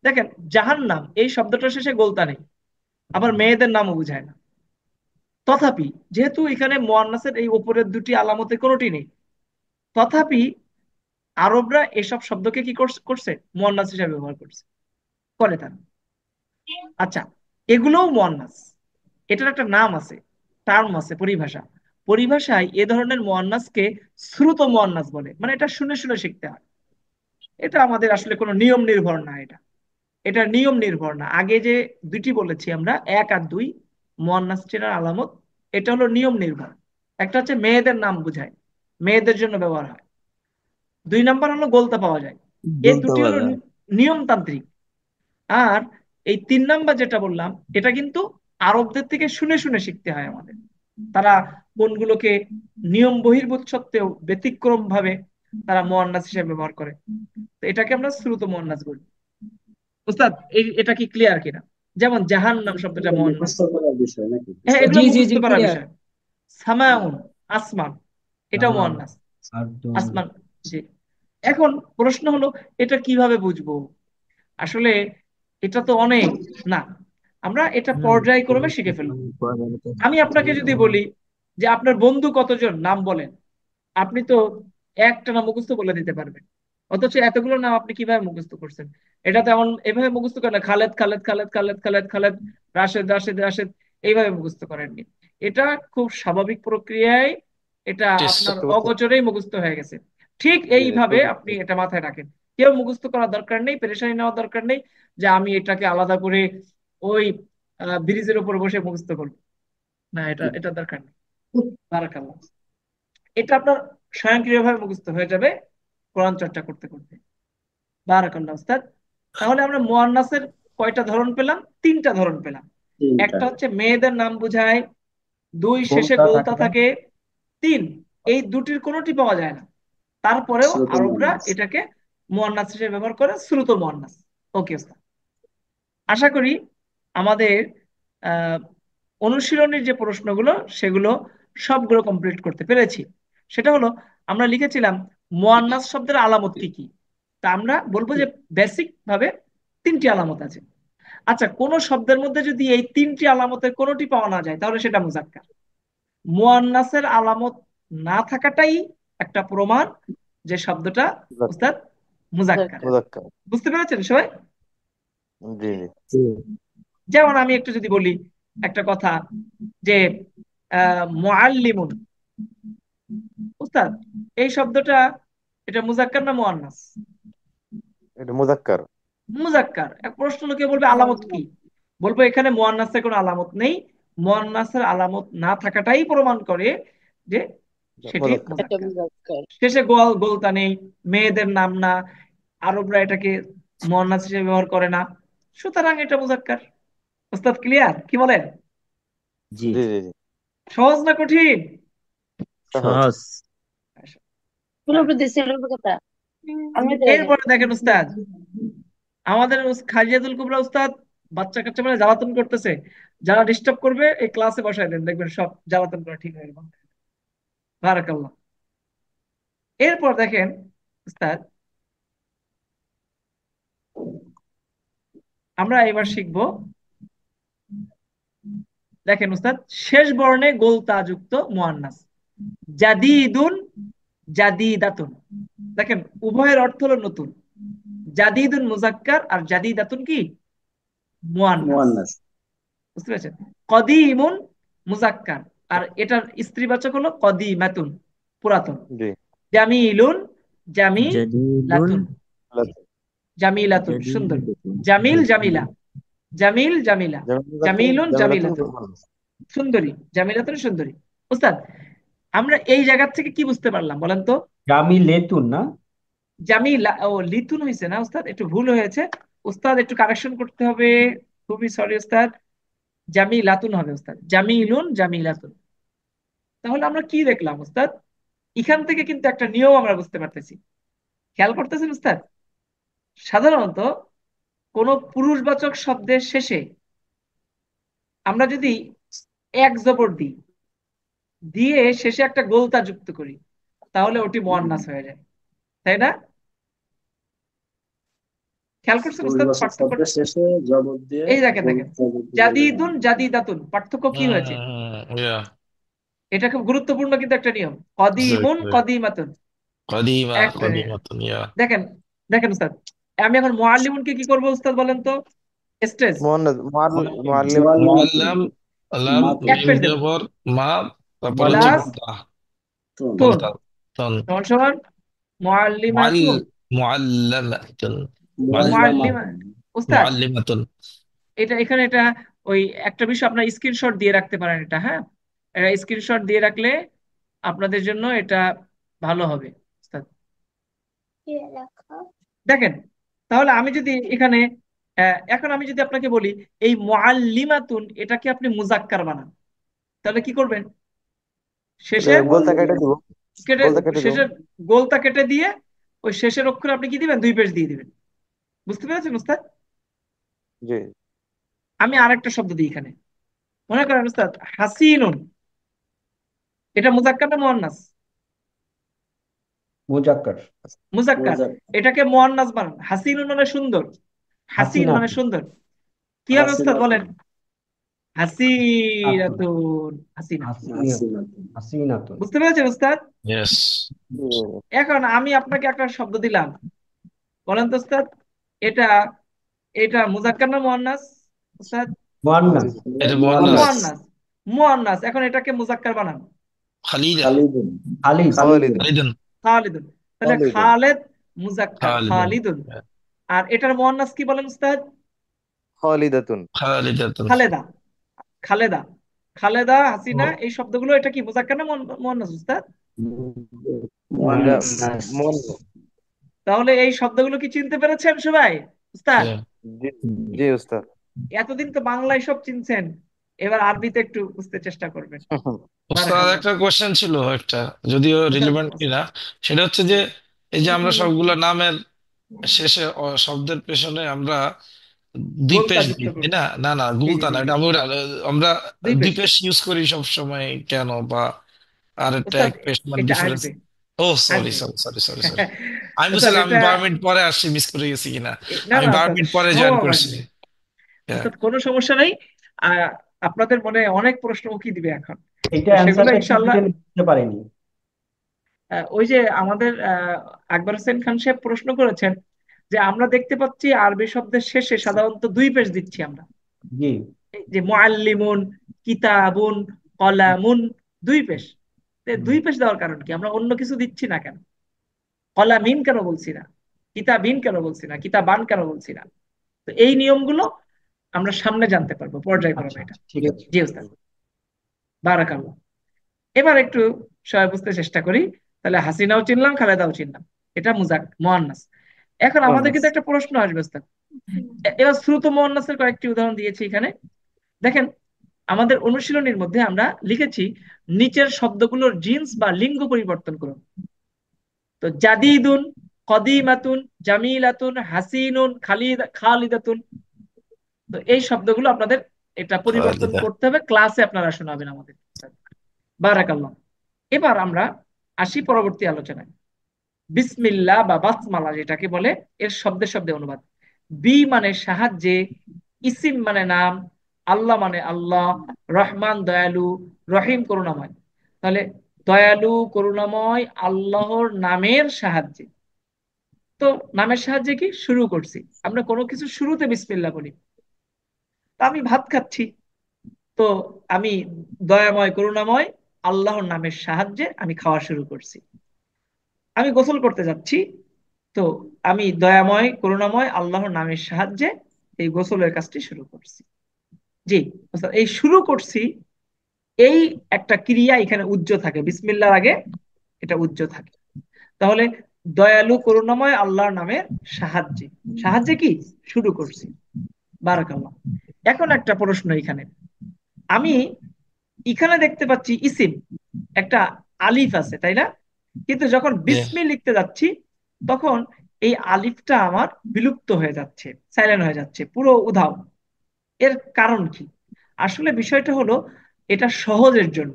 দেখেন জাহান্নাম, এই শব্দটা শেষে গোলতা নেই, আবার মেয়েদের নামও বোঝায় না। তথাপি যেহেতু এখানে মুয়ান্নাসের এই উপরের দুটি আলামতে কোনোটি নেই, তথাপি আরবরা এসব শব্দকে কি করছে? মুয়ান্নাস হিসেবে ব্যবহার করছে, করে তারা। আচ্ছা, এগুলোও মুয়ান্নাস, এটার একটা নাম আছে, টার্ম আছে, পরিভাষা। পরিভাষায় এ ধরনের মুয়ান্নাসকে শ্রুত মুয়ান্নাস বলে, মানে এটা শুনে শুনে শিখতে হয়। এটা আমাদের আসলে কোনো নিয়ম নির্ভর না, এটা নিয়ম নির্ভর না। আগে যে দুইটি বলেছি আমরা, 1 আর 2, মুয়ান্নাস চেনার আলামত, এটা হলো নিয়ম নির্ভর। একটা হচ্ছে মেয়েদের নাম বোঝায়, মেয়েদের জন্য ব্যবহার হয়। 2 নাম্বার হলো গোলতা পাওয়া যায়। এই বলতে দুটি হলো পারে। নিয়মতান্ত্রিক। আর এই 3 নাম্বার যেটা বললাম, এটা কিন্তু আরবদের থেকে শুনে শুনে শিখতে হয় আমাদের। তারা কোনগুলোকে নিয়ম বহির্ভূত সত্ত্বেও ব্যতিক্রম ভাবে তারা মুয়ান্নাস হিসেবে ব্যবহার করে। তো এটাকে আমরা শ্রুত মুয়ান্নাস বলি। উস্তাদ, এটা কি ক্লিয়ার কিনা? যেমন জাহান্নাম শব্দটা এগুলো মুয়ান্নাস। মুখস্থ করার বিষয় নাকি? হ্যাঁ, এগুলো জি জি মুখস্থ জি, করার ক্লিয়ার। বিষয়। সামাউন, আসমান, এটাও তামাম, মুয়ান্নাস। আরদুন। আসমান, জি। এখন প্রশ্ন হলো, এটা কিভাবে বুঝবো? আসলে এটা তো অনেক না, আমরা এটা পর্যায়ক্রমে শিখে ফেলবো। আমি আপনাকে যদি বলি যে আপনার বন্ধু কতজন, নাম বলেন, আপনি তো একটা নাম মুখস্থ বলে দিতে পারবেন। অথচ এতগুলো নাম আপনি কিভাবে মুখস্থ করছেন? এটা তেমন এভাবে মুখস্থ করেন না, খালেদ খালেদ খালেদ খালেদ খালেদ খালেদ, রাশেদ রাশেদ রাশেদ, এইভাবে মুখস্থ করেননি। এটা খুব স্বাভাবিক প্রক্রিয়ায় এটা আপনার অগোচরেই মুখস্থ হয়ে গেছে। ঠিক এইভাবে আপনি এটা মাথায় রাখেন। কেউ মুখস্থ করার দরকার নেই, পেরেশানি নেওয়ার দরকার নেই যে আমি এটাকে আলাদা করে ওই ব্রিজের উপর বসে মুখস্থ করবো। না, এটা দরকার নেই। বারাকাল্লাহ। এটা আপনার স্বয়ংক্রিয়ভাবে মুখস্থ হয়ে যাবে কোরআন চর্চা করতে করতে। বারাকাল্লাহ উস্তাদ। তাহলে আমরা মুয়ান্নাসের কয়টা ধরন পেলাম? 3টা ধরন পেলাম। 3টা। একটা হচ্ছে মেয়েদের নাম বোঝায়, 2 শেষে গোলতা গোলতা থাকলে থাকে, 3 এই দুটির কোনোটি পাওয়া যায় না, তারপরেও শ্রুত আরবরা মুয়ান্নাস। এটাকে মুয়ান্নাস হিসেবে ব্যবহার করে, শ্রুত মুয়ান্নাস। ওকে উস্তাদ, আশা করি আমাদের আহ অনুশীলনের যে প্রশ্নগুলো সেগুলো সবগুলো কমপ্লিট করতে পেরেছি। সেটা হলো, আমরা লিখেছিলাম মুয়ান্নাস শব্দের আলামত কি কি। তা আমরা বলবো যে বেসিক ভাবে 3টি আলামত আছে। আচ্ছা, কোন শব্দের মধ্যে যদি এই 3টি আলামতের কোনোটি পাওয়া না যায়, তাহলে সেটা মুজাক্কার। মুয়ান্নাসের আলামত না থাকাটাই একটা প্রমাণ যে শব্দটা উস্তাদ মুজাক্কার। মুজাক্কার। বুঝতে পেরেছেন সবাই? জি জি। যেমন আমি একটু যদি বলি একটা কথা, যে মুআল্লিমুন, উস্তাদ এই শব্দটা এটা মুজাক্কার না মুয়ান্নাস? এটা মুজাক্কার। মুজাক্কার। এক প্রশ্ন লোকে বলবে আলামত কি, বলবো এখানে মুয়ান্নাসের কোনো আলামত নেই, মুয়ান্নাসের আলামত না থাকাটাই প্রমাণ করে যে সেটি মুজাক্কার। এটা মুজাক্কার। মুজাক্কার। শেষে গোলতা নেই, মেয়েদের নাম না, আরবরা এটাকে মুয়ান্নাস হিসেবে ব্যবহার করে না, সুতরাং এটা মুজাক্কার। উস্তাদ ক্লিয়ার, কি বলেন? জি জি জি জি। সহজ না কঠিন? সহজ। সহজ। পুরোপুরি দিছিল কথা। আমি দেই নাই। এরপরে দেখেন উস্তাদ, আমাদের খাজিয়াতুল কুবরা উস্তাদ বাচ্চা কাচ্চা মানে জ্বালাতন করতেছে, যারা ডিস্টার্ব করবে এই ক্লাসে বসায় দেন, দেখবেন সব জ্বালাতন করা ঠিক হয়ে গেল। বারাকাল্লাহ। এরপর দেখেন উস্তাদ, আমরা এবার শিখব, দেখেন উস্তাদ, শেষ বর্ণে গোলতা যুক্ত মুয়ান্নাস, জাদিদুন, জাদিদাতুন। দেখেন উভয়ের অর্থ হলো নতুন। জাদিদুন মুজাক্কার আর জাদিদাতুন কি মুয়ান্নাস। মুয়ান্নাস। বুঝতে পেরেছেন? কদিমুন মুজাক্কার, আর এটার স্ত্রীবাচক হলো কদিমাতুন, পুরাতন। জি। জামিলুন, জামিলাতুন, জাদিদুন, জামিলাতুন সুন্দর। জামিল, জামিলা, জামিল, জামিলা, জামিলুন, জামিলাতুন সুন্দরী, জামিলাতুন সুন্দরী। উস্তাদ, আমরা এই জায়গা থেকে কি বুঝতে পারলাম বলেন তো? জামি লেতুন না? জামিলা, ও লিতুন হয়েছে না উস্তাদ, একটু ভুল হয়েছে উস্তাদ, একটু কারেকশন করতে হবে, খুবই সরি উস্তাদ। জামিলাতুন হবে উস্তাদ, জামিলুন, জামিলাতুন। তাহলে আমরা কি দেখলাম উস্তাদ? এখান থেকে কিন্তু একটা নিয়ম আমরা বুঝতে পারতেছি, খেয়াল করতেছেন উস্তাদ? সাধারণত কোন পুরুষবাচক শব্দের শেষে আমরা যদি এক জবর দিই, দিয়ে শেষে একটা গোলতা যুক্ত করি, তাহলে ওটি মুয়ান্নাস হয়ে যায়, তাই না? খেয়াল করছেন উস্তাদ পরিভাষক পার্থক্যটা? শব্দের শেষে জবর দিয়ে এই দেখেন দেখেন, গোলতা যুক্ত করলে জাদিদুন, মুয়ান্নাস। জাদিদাতুন, পার্থক্য কি হয়েছে? Yeah, এটা খুব গুরুত্বপূর্ণ কিন্তু একটা নিয়ম। কদিমুন, exactly. কদিমাতুন, قديمة এক قديمة yeah. দেখেন, দেখেন উস্তাদ, আমি এখন মুআল্লিমুনকে কি করবো উস্তাদ বলেন তো? স্ট্রেস, মুয়ান্নাস, মুআল্লিম। معلم লাম মাতুন এক মিম পেশ দিয়ে দেব পর মা, তারপর হচ্ছে প্লাস গোলতা। তুন তুন গোলতা তন। সমান সমান মুআল মুআল্লিমাতুন। মুআল্লামাতুন। মুআল্লিমা মুআল্লামাতুন উস্তাদ, মুআল্লিমাতুন। এটা ওই একটা বিষয় আপনার স্ক্রিনশট দিয়ে রাখতে পারেন এটা, হ্যাঁ, এটা স্ক্রিনশট দিয়ে রাখলে আপনাদের জন্য এটা ভালো হবে উস্তাদ। দেখেন, তাহলে আমি যদি এখানে এখন আমি যদি আপনাকে বলি এই মুআল্লিমাতুন এটাকে আপনি মুজাক্কার বানান, তাহলে কি করবেন? শেষে গোলতা কেটে দিব, মুআল্লিমাতুন কেটে গোলতা কেটে দিব। শেষের গোলটা কেটে দিয়ে ওই শেষের অক্ষরে আপনি কি দিবেন? দুই পেশ দিয়ে দিবেন। বুঝতে পেরেছেন উস্তাদ? জি আমি আরেকটা শব্দ দিই এখানে, মনে করেন উস্তাদ হাসিনুন, এটা মুজাক্কার না মুয়ান্নাস? মুজাক্কার। মুজাক্কার। মুজাক এটাকে মুয়ান্নাস বানান, হাসিনুন মানে সুন্দর, হাসিন হাসিনা। মানে সুন্দর। কি হবে উস্তাদ বলেন? হাসিনাতুন হাসিনাতুন, হাসিনা। হাসিনাতুন হাসিনাতুন। বুঝতে পেরেছেন উস্তাদ? ইয়েস। জি। এখন আমি আপনাকে একটা শব্দ দিলাম, বলেন তো উস্তাদ, এটা এটা মুজাক্কার না মুয়ান্নাস উস্তাদ? মুয়ান্নাস। এটা মুআন্নাস। মুআন্নাস মুয়ান্নাস। মুয়ান্নাস, এখন এটাকে মুজাক্কার বানান। খালিদা। খালিদুন খালিদ। খালিদ, খালিদুন খালিদুন। খালিদুন, তাহলে খালিদুন, খালেদ মুজাক্কার খালিদুন। খালিদুন। আর এটার মুয়ান্নাস কি বলেন উস্তাদ? খালিদাতুন, খালিদাতুন। খালেদা। খালেদা, খালেদা, হাসিনা, ও, এই শব্দগুলো এটা কি মুজাক্কার না মুয়ান্নাস উস্তাদ? এটা মুআন্নাস মন। তাহলে এই শব্দগুলো কি চিনতে পেরেছেন সবাই উস্তাদ? জি জি উস্তাদ। এতদিন তো বাংলায় সব চিনছেন, এবার আরবিতে একটু বুঝতে চেষ্টা করবেন। ওস্তাদ বারাকাল্লাহ। একটা কোশ্চেন ছিল একটা, যদিও উস্তাদ, রিলেভেন্ট কিনা, সেটা হচ্ছে যে এই যে আমরা সবগুলো নামের শেষে শব্দের পেছনে আমরা দুই গোলতা পেশ যুক্ত দিই, তাই করুন। না? না না, জি জি গুলতা জি না, জি, এটা আমরা দুই দুই পেশ পেশ ইউজ করি সব সময় কেন, বা আর একটা উস্তাদ, এক পেশ মানে এটা ডিফারেন্স? আসবে, ও সরি আসবে। সরি সরি সরি সরি, আমি উস্তাদ বুঝছিলাম আমি এটা 12 মিনিট পরে আসছি, মিস করে গেছি কিনা। না আমি না বারো উস্তাদ, মিনিট পরে জয়েন সব করছি। আসবে হ্যাঁ। উস্তাদ, কোনো সমস্যা নেই। আহ, আপনাদের মনে অনেক প্রশ্ন উকি দিবে এখন, এটা তো সেগুলো অ্যান্সারটা কি ইনশাল্লাহ। দিলেন বুঝতে পারিনি। ওই যে আমাদের আকবর হোসেন খান সাহেব প্রশ্ন করেছেন যে আমরা দেখতে পাচ্ছি আরবি শব্দের শেষে সাধারণত দুই পেশ দিচ্ছি আমরা, জি এই যে মুআল্লিমুন, কিতাবুন, কলামুন, দুই পেশ। তো দুই পেশ দেওয়ার কারণ কি? আমরা অন্য কিছু দিচ্ছি না কেন? কলামিন কেন বলছি না? কিতাবিন কেন বলছি না? কিতাবান কেন বলছি না? তো এই নিয়মগুলো আমরা সামনে জানতে পারবো পর্যায়ক্রমে আচ্ছা এটা। আচ্ছা, ঠিক আছে। জি ওস্তাদ, বারাকাল্লাহ। এবার একটু সবাই বুঝতে চেষ্টা করি। তাহলে হাসিনাও চিনলাম, খালেদাও চিনলাম, এটা মুয়ান্নাস। এখন আমাদের মুয়ান্নাস। কিন্তু একটা প্রশ্ন আসবে ওস্তাদ। এবার শ্রুত মুয়ান্নাসের কয়েকটি উদাহরণ দিয়েছি এখানে, দেখেন। আমাদের অনুশীলনীর মধ্যে আমরা লিখেছি নিচের শব্দগুলোর জিন্স বা লিঙ্গ পরিবর্তন করুন। তো জাদিদুন, কদিমাতুন, জামিলাতুন, হাসিনুন, খালিদাতুন। তো এই শব্দগুলো আপনাদের এটা পরিবর্তন খালিদা। করতে হবে, ক্লাসে আপনারা শোনাবেন আমাদের। বারাকাল্লাহ। এবার আমরা আসি পরবর্তী আলোচনায়। বিসমিল্লাহ বা বাসমালা যেটাকে বলে, এর শব্দে শব্দে অনুবাদ। বি মানে সাহায্যে, ইসিম মানে নাম, আল্লাহ মানে আল্লাহ, রহমান দয়ালু, রহিম করুণাময়। তাহলে দয়ালু করুণাময় আল্লাহর নামের সাহায্যে। তো নামের সাহায্যে কি শুরু করছি, আমরা কোনো কিছু শুরুতে বিসমিল্লাহ বলি। তা আমি ভাত খাচ্ছি, তো আমি দয়াময় করুণাময় আল্লাহর নামের সাহায্যে আমি খাওয়া শুরু করছি। আমি গোসল করতে যাচ্ছি, তো আমি দয়াময় করুণাময় আল্লাহর নামের সাহায্যে এই গোসলের কাজটি শুরু করছি। জি ওস্তাদ, এই শুরু করছি, এই একটা ক্রিয়া এখানে উজ্জ থাকে, বিসমিল্লাহর আগে এটা উজ্জ থাকে। তাহলে দয়ালু করুণাময় আল্লাহর নামের সাহায্যে, সাহায্যে কি শুরু করছি। বারাকাল্লাহ। এখন একটা প্রশ্ন এখানে, আমি এখানে দেখতে পাচ্ছি ইসিম, একটা আলিফ আছে তাই না? কিন্তু যখন বিসমি লিখতে যাচ্ছি তখন এই আলিফটা আমার বিলুপ্ত হয়ে যাচ্ছে, সাইলেন্ট হয়ে যাচ্ছে, পুরো উধাও। এর কারণ কি? আসলে বিষয়টা হলো এটা সহজের জন্য,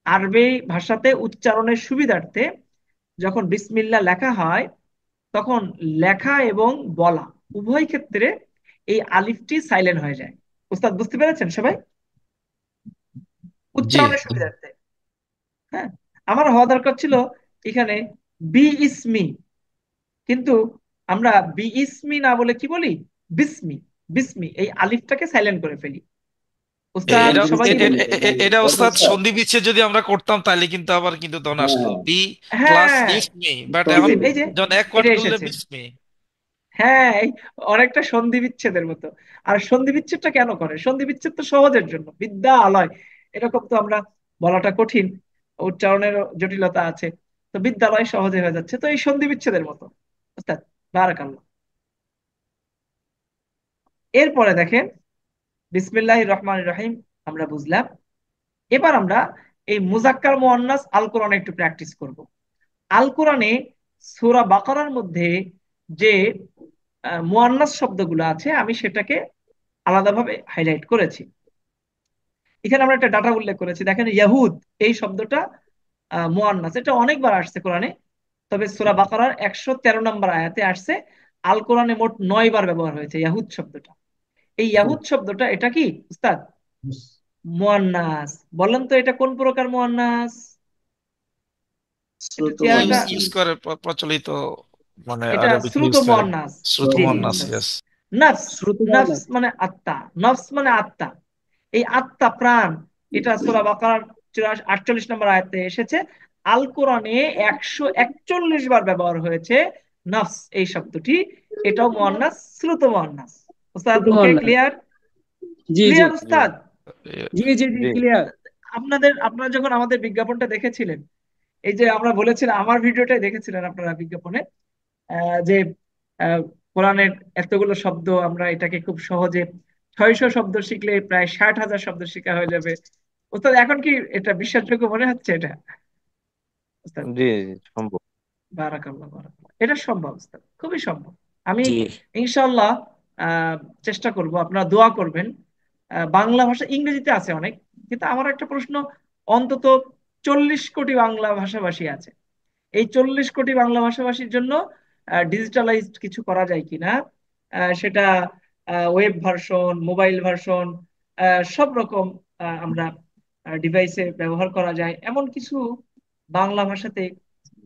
আরবি ভাষাতে উচ্চারণের সুবিধার্থে যখন বিসমিল্লাহ লেখা হয় তখন লেখা এবং বলা উভয় ক্ষেত্রে এই আলিফটি সাইলেন্ট হয়ে যায়। উস্তাদ বুঝতে পেরেছেন সবাই? জি। উচ্চারণের সুবিধার্থে, হ্যাঁ। আমার হওয়া দরকার ছিল এখানে বি ইসমি, কিন্তু আমরা বি ইসমি না বলে কি বলি? বিসমি। বিসমি, এই আলিফটাকে সাইলেন্ট করে ফেলি। উস্তাদ এটা সবাই কি এটা ওস্তাদ প্রফেসর, সন্ধি বিচ্ছেদ যদি আমরা করতাম তাহলে কিন্তু আবার কিন্তু তখন আসতো হ্যাঁ বি প্লাস হ্যাঁ ইফ মি, বাট এখন মুসলিম, সন্দীপ, এই যে যখন এক ওয়ার্ড এটা করলে এসেছে। Miss me. হ্যাঁ অনেকটা সন্ধি বিচ্ছেদের মতো। আর সন্ধি বিচ্ছেদটা কেন করে? সন্ধি বিচ্ছেদ তো সহজের জন্য, বিদ্যা আলয় এরকম তো আমরা বলাটা কঠিন, উচ্চারণের জটিলতা আছে। তো বিদ্যালয় সহজে হয়ে যাচ্ছে, তো এই সন্ধি বিচ্ছেদের মতো। ওস্তাদ বারাকাল্লাহ। এরপরে দেখেন, বিসমিল্লাহির রহমানির রহিম আমরা বুঝলাম। এবার আমরা এই মুজাক্কার মুয়ান্নাস আল কোরআনে একটু প্র্যাকটিস করব। আল কোরআনে সূরা বাকারার মধ্যে যে মুয়ান্নাস শব্দগুলো আছে আমি সেটাকে আলাদাভাবে হাইলাইট করেছি। এখানে আমরা একটা ডাটা উল্লেখ করেছি, দেখেন ইয়াহুদ এই শব্দটা মুয়ান্নাস, এটা অনেকবার আসছে কোরআনে। তবে সূরা বাকারার 113 নম্বর আয়াতে আসছে। আল কোরআনে মোট 9 বার ব্যবহার হয়েছে ইয়াহুদ শব্দটা। এই ইয়াহুদ শব্দটা এটা কি উস্তাদ? মুয়ান্নাস। বলেন তো এটা কোন প্রকার মুয়ান্নাস? এটা শ্রুত চেহারাটা, মুয়ান্নাস। ইউজ করে প্রচলিত মানে এটা আরবিতে শ্রুত ইউজ করে মুয়ান্নাস। শ্রুত জি জি মুয়ান্নাস, উস্তাদ। ইয়েস। নফস, শ্রুত নফস মুয়ান্নাস। মানে আত্মা, নফস মানে আত্মা। এই আত্মা প্রাণ, এটা সূরা বাকারার 48 নম্বর আয়াতে এসেছে। আল কোরআনে 141 বার ব্যবহার হয়েছে নফস এই শব্দটি। এটাও মুয়ান্নাস, শ্রুত মুয়ান্নাস। উস্তাদ শ্রুত ওকে, মুয়ান্নাস। ক্লিয়ার? জি জি ক্লিয়ার জি উস্তাদ? জি জি জি জি ক্লিয়ার। আপনারা যখন আমাদের বিজ্ঞাপনটা দেখেছিলেন, এই যে আমরা বলেছিলাম, আমার ভিডিওটাই দেখেছিলেন আপনারা বিজ্ঞাপনে, যে আহ, কোরআনের এতগুলো শব্দ, আমরা এটাকে খুব সহজে 600 শব্দ শিখলে প্রায় 60,000 শব্দ শেখা হয়ে যাবে। ওস্তাদ এখন কি এটা বিশ্বাসযোগ্য মনে হচ্ছে এটা? ওস্তাদ জি জি সম্ভব। বারাকাল্লাহ, বারাকাল্লাহ, এটা সম্ভব উস্তাদ, খুবই সম্ভব। আমি জি। ইনশাআল্লাহ আহ চেষ্টা করব, আপনারা দোয়া করবেন। বাংলা ভাষা, ইংরেজিতে আছে অনেক, কিন্তু আমার একটা প্রশ্ন, অন্তত 40 কোটি বাংলা ভাষাভাষী আছে। এই 40 কোটি বাংলা ভাষাভাষীর জন্য ডিজিটালাইজড কিছু করা যায় কিনা, সেটা ওয়েব ভার্সন, মোবাইল ভার্সন, সব রকম আমরা ডিভাইসে ব্যবহার করা যায় এমন কিছু বাংলা ভাষাতে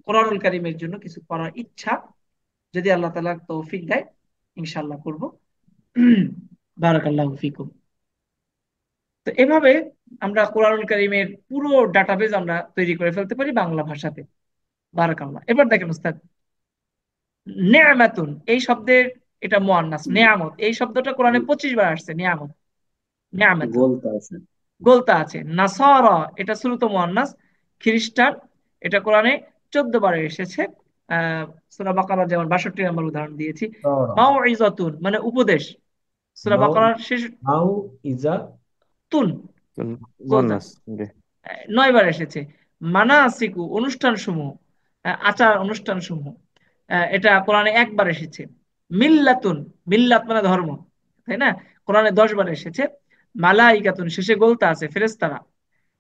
কোরআনুল কারীমের জন্য কিছু করার ইচ্ছা, যদি আল্লাহ তাআলা তৌফিক দেয় ইনশাআল্লাহ করব। বারাকাল্লাহু ফিকুম। তো এভাবে আমরা কোরআনুল কারীমের পুরো ডাটাবেজ আমরা তৈরি করে ফেলতে পারি বাংলা ভাষাতে। বারাকাল্লাহ। এবার দেখেন উস্তাদ, নেয়ামাতুন এই শব্দের, এটা মুয়ান্নাস, নেয়ামত এই শব্দটা কোরআনে 25 বার আসছে। নেয়ামত, নেয়ামাতুন গোলতা আছে। গোলতা আছে। নাসারা এটা শ্রুত মুয়ান্নাস, খ্রিস্টান, এটা কোরআনে 14 বার এসেছে। সূরা বাকারা যেমন 62 নম্বর উদাহরণ দিয়েছি। মাউইজাতুন মানে উপদেশ, সূরা মাউ বাকারার শেষ মাউ ইজা তুন, গোলতা, মুয়ান্নাস। জি 9 বার এসেছে। মানাসিকু অনুষ্ঠান সমূহ, আচার অনুষ্ঠান সমূহ, এটা কোরআনে 1 বার এসেছে। মিল্লাতুন, মিল্লাত মানে ধর্ম, তাই না? কোরআনে 10 বার এসেছে। মালাইকাতুন শেষে গোলতা আছে, ফেরেশতারা,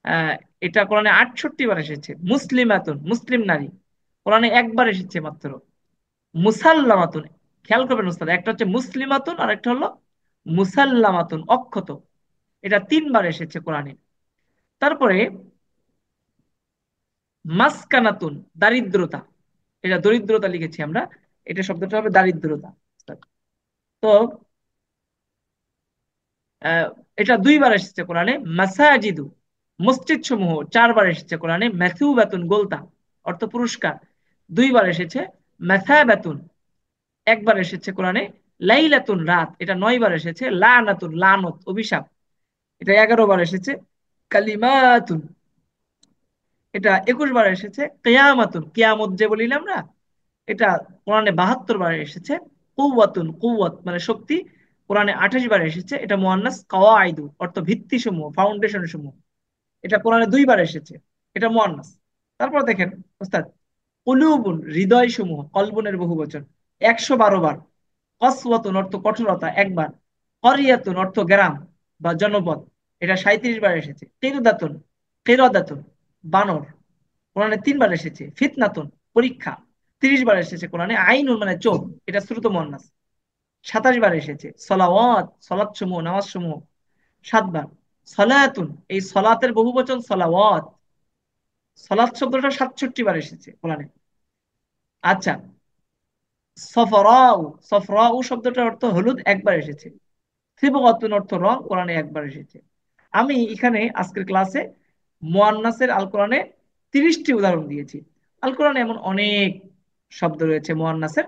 আহ, এটা কোরআনে 68 বার এসেছে। মুসলিমাতুন মুসলিম নারী, কোরআনে 1 বার এসেছে মাত্র। মুসাল্লামাতুন, খেয়াল করবেন উস্তাদ, একটা হচ্ছে মুসলিমাতুন আর একটা হলো মুসাল্লামাতুন, অক্ষত, এটা 3 বার এসেছে কোরআনে। তারপরে মাসকানাতুন দারিদ্রতা, এটা দরিদ্রতা লিখেছি আমরা, এটা শব্দটা হবে দারিদ্রতা। তো আহ, এটা 2 বার এসেছে কোরআনে। মাসাজিদু মসজিদ সমূহ, 4 বার এসেছে কোরআনে। মাসুবাতুন গোলতা অর্থ পুরস্কার, 2 বার এসেছে। মাসাবাতুন 1 বার এসেছে কোরআনে। লাইলাতুন রাত, এটা 9 বার এসেছে। লানাতুন লানত অভিশাপ, এটা 11 বার এসেছে। কালিমাতুন এটা 21 বার এসেছে। কেয়ামাতুন কিয়ামত যে বলি না আমরা, এটা কোরআনে 72 বার এসেছে। কুওয়াতুন কুওয়াত মানে শক্তি, কোরআনে 28 বার এসেছে। এটা মুয়ান্নাস। কাওয়াইদু অর্থ ভিত্তি সমূহ, ফাউন্ডেশন সমূহ, এটা কোরআনে 2 বার এসেছে, এটা মুয়ান্নাস। তারপর দেখেন ওস্তাদ, কুলুবুন হৃদয় সমূহ, কলবুনের বহুবচন, 112 বার। কসওয়াতুন অর্থ কঠোরতা, 1 বার। করিয়াতুন অর্থ গ্রাম বা জনপদ, এটা 37 বার এসেছে। কিরদাতুন, কিরদাতুন বানর, কোরআনে 3 বার এসেছে। ফিতনাতুন পরীক্ষা, 30 বার এসেছে কোরআনে। আইনুন মানে চোখ, এটা শ্রুত মুয়ান্নাস, 27 বার এসেছে। সলাওয়াত সলাত সমূহ, নামাজ সমূহ, 7 বার। সলাতুন এই সলাতের বহুবচন সলাওয়াত, সলাত শব্দটা 67 বার এসেছে কোরআনে। আচ্ছা, সফরাউ, সফরাউ শব্দটার অর্থ হলুদ, 1 বার এসেছে। সিবগাতুন অর্থ রং, কোরআনে 1 বার এসেছে। আমি এখানে আজকের ক্লাসে মুয়ান্নাসের আল কোরআনে 30টি উদাহরণ দিয়েছি। আল কোরআনে এমন অনেক শব্দ রয়েছে মুয়ান্নাসের।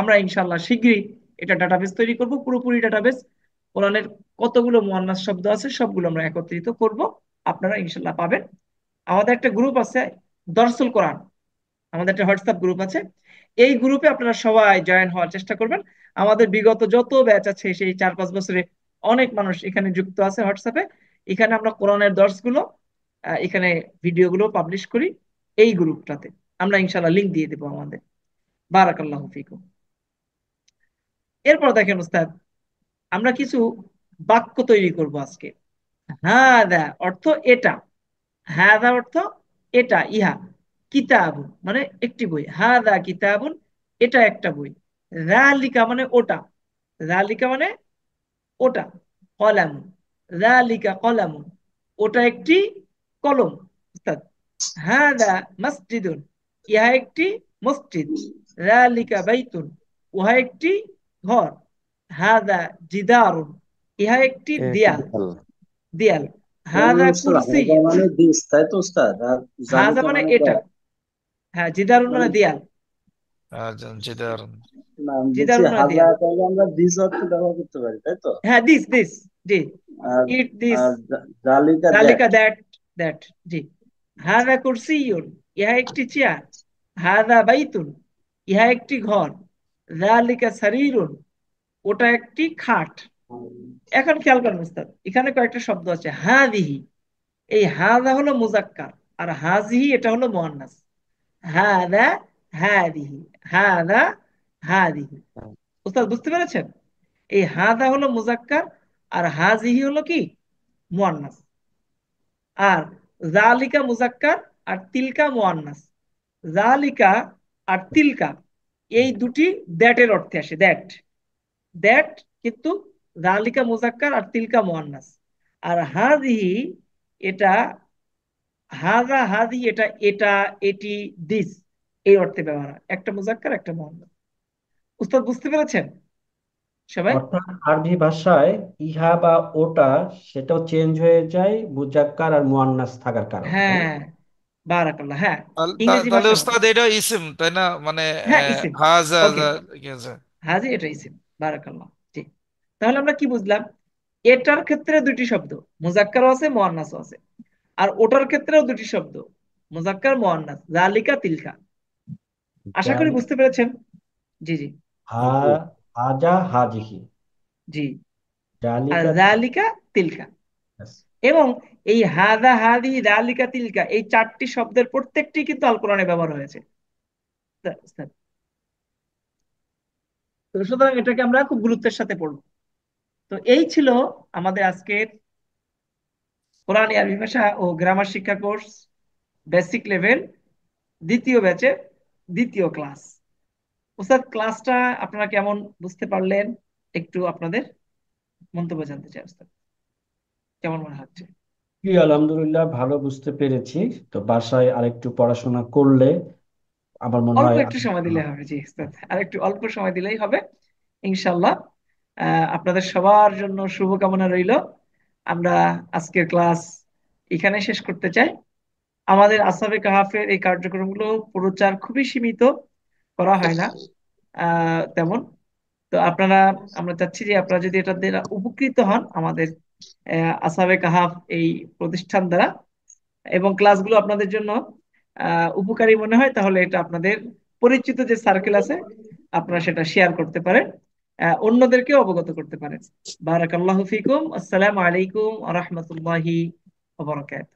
আমরা ইনশাআল্লাহ শীঘ্রই এটা ডাটাবেস তৈরি করব, পুরোপুরি ডাটাবেস। কোরআনের কতগুলো মুয়ান্নাস শব্দ আছে সবগুলো আমরা একত্রিত করব, আপনারা ইনশাআল্লাহ পাবেন। আমাদের একটা গ্রুপ আছে, দরসুল কোরআন, আমাদের একটা হোয়াটসঅ্যাপ গ্রুপ আছে। এই গ্রুপে আপনারা সবাই জয়েন হওয়ার চেষ্টা করবেন। আমাদের বিগত যত ব্যাচ আছে সেই 4-5 বছরে অনেক মানুষ এখানে যুক্ত আছে হোয়াটসঅ্যাপে। এখানে আমরা কোরআনের দর্শগুলো এখানে ভিডিওগুলো পাবলিশ করি এই গ্রুপটাতে। আমরা ইনশাআল্লাহ লিংক দিয়ে দেবো আমাদের। বারাকাল্লাহু ফিকুম। এরপর দেখেন উস্তাদ, আমরা কিছু বাক্য তৈরি করব আজকে। হাদা অর্থ এটা, হাদা অর্থ এটা, ইহা। কিতাবুন মানে একটি বই, হাদা কিতাবুন এটা একটা বই। যালিকা মানে ওটা, যালিকা মানে ওটা। কলামুন, যালিকা কলামুন ওটা একটি কলম। উস্তাদ, হাদা মসজিদুন ইহা একটি মসজিদ। যালিকা বাইতুন উহা একটি ঘর। হাদা জিদারুন ইহা একটি দেয়াল, দেয়াল। হাদা কুরসি, হাজা মানে দিস, তাই তো উস্তাদ? আর হাদা জালিকা মানে মানে এটা, হ্যাঁ জিদারুন মানে মানে দেয়াল, জিদার। না, আমি বলছি জিদারুন মানে হাজা দেয়াল। তাহলে আমরা দিস অর্থে ব্যবহার করতে পারি, তাই তো? হ্যাঁ দিস দিস, জি। আর ইট দিস, আর জালিকা দ্যাট। জালিকা দ্যাট, দ্যাট, জি। হাদা কুরসিয়ুন ইহা একটি চেয়ার। হাদা বাইতুন ইহা একটি ঘর। জালিকা সারিরুন ওটা একটি খাট। এখন খেয়াল করেন উস্তাদ, এখানে কয়েকটা শব্দ আছে। হাদিহি, এই হাদা হলো মুজাক্কার, আর হাজিহি এটা হলো মুয়ান্নাস। হাদা হাদিহি, হাদা হাদিহি। উস্তাদ বুঝতে পেরেছেন? এই হাদা হলো মুজাক্কার আর হাজিহি হলো কি মুয়ান্নাস। আর জালিকা মুজাক্কার আর তিলকা মুয়ান্নাস। জালিকা আর তিলকা এই দুটি দ্যাটের অর্থে আসে, দ্যাট, দ্যাট। কিন্তু জালিকা মুজাক্কার আর তিলকা মুয়ান্নাস। আর হাদিহি এটা, হাদা হাদি এটা, এটা এটি, দিস এই অর্থে ব্যবহার হয়, একটা মুজাক্কার একটা মুয়ান্নাস। উস্তাদ বুঝতে পেরেছেন সবাই? অর্থাৎ আরবি ভাষায় ইহা বা ওটা সেটাও চেঞ্জ হয়ে যায় মুজাক্কার আর মুয়ান্নাস থাকার কারণে, তাই না? হ্যাঁ, বারাকাল্লাহ, হ্যাঁ। তাহলে ইংরেজি তাহলে ভাষার মতো। উস্তাদ এটা ইসিম তাই না, মানে হ্যাঁ ইসিম, হাজা ওকে, কি আছে? হাজি এটা ইসিম, বারাকাল্লাহ, জি। তাহলে আমরা কি বুঝলাম? এটার ক্ষেত্রে দুটি শব্দ, মুজাক্কারও আছে মুয়ান্নাসও আছে। আর ওটার ক্ষেত্রেও দুটি শব্দ, মুজাক্কার মুয়ান্নাস, জালিকা তিলকা। আশা করি জালি- বুঝতে পেরেছেন। জি জি, হা হাজা হাজিহি, জি। আর জালিকা জালিকা তিলকা। তিলকা। এবং এই হাদা হাদি জালিকা তিলকা এই 4টি শব্দের প্রত্যেকটি কিন্তু আল কোরআনে ব্যবহার হয়েছে। তো সুতরাং এটাকে আমরা খুব গুরুত্বের সাথে পড়ব। তো এই ছিল আমাদের আজকের কোরআনী আরবি ভাষা ও গ্রামার শিক্ষা কোর্স বেসিক লেভেল দ্বিতীয় ব্যাচের দ্বিতীয় ক্লাস। ওস্তাদ ক্লাসটা আপনারা কেমন বুঝতে পারলেন? একটু আপনাদের মন্তব্য জানতে চাই ওস্তাদ, কেমন মনে হচ্ছে? জি, আলহামদুলিল্লাহ ভালো বুঝতে পেরেছি। তো বাসায় আরেকটু পড়াশোনা করলে আমার মনে অল্প হয় একটু সময় দিলে হবে, জি ওস্তাদ, আর একটু অল্প সময় দিলেই হবে ইনশাল্লাহ। আপনাদের সবার জন্য শুভকামনা রইল। আমরা আজকের ক্লাস এখানে শেষ করতে চাই। আমাদের আসহাবে কাহাফের এই কার্যক্রমগুলো প্রচার খুবই সীমিত, করা হয় না তেমন। তো আপনারা, আমরা চাচ্ছি যে আপনারা যদি এটা দ্বারা উপকৃত হন আমাদের আসহাবে কাহাফ এই প্রতিষ্ঠান দ্বারা, এবং ক্লাসগুলো আপনাদের জন্য উপকারী মনে হয়, তাহলে এটা আপনাদের পরিচিত যে সার্কেল আছে আপনারা সেটা শেয়ার করতে পারেন, অন্যদেরকে অবগত করতে পারেন। বারাকাল্লাহু ফিকুম। আসসালামু আলাইকুম ওয়া রাহমাতুল্লাহি ওয়া বারাকাতুহু।